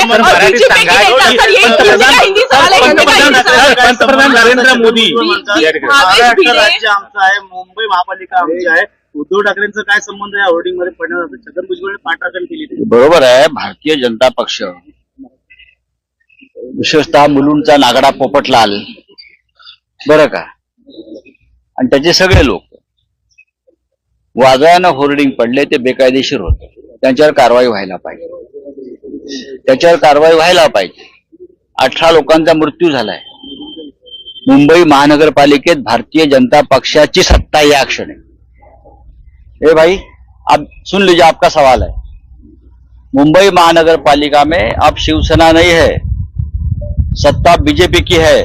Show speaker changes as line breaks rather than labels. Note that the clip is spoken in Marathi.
और
मराठी
बीजेपी
सांगा
के नेता, सर, ये हिंदी का हिंदी सवाल है, हिंदी का हिंदी सवाल है।
पंतप्रधान नरेंद्र मोदी
भावेश
महाराष्ट्र
भिडे
राज्य आमचं आहे, मुंबई महापालिका आमची आहे. उद्धव ठाकरेंचा काय संबंध या होर्डिंग मध्ये पडणार होतं? छगन भुजबळने पाठराखण केली होती.
बरोबर आहे. भारतीय जनता पक्ष विशेषतः मुलुंडचा नागडा पोपटलाल बरं का, आणि त्याचे सगळे लोक वाजवानं होर्डिंग पडले ते बेकायदेशीर होते. त्यांच्यावर कारवाई व्हायला पाहिजे, त्याच्यावर कारवाई व्हायला पाहिजे. 18 लोकांचा मृत्यू झालाय. मुंबई महानगरपालिकेत भारतीय जनता पक्षाची सत्ता या क्षणी. ए भाई, अब सुन लीजिए, आपका सवाल है. मुंबई महानगरपालिका में अब शिवसेना नहीं है, सत्ता बीजेपी की है.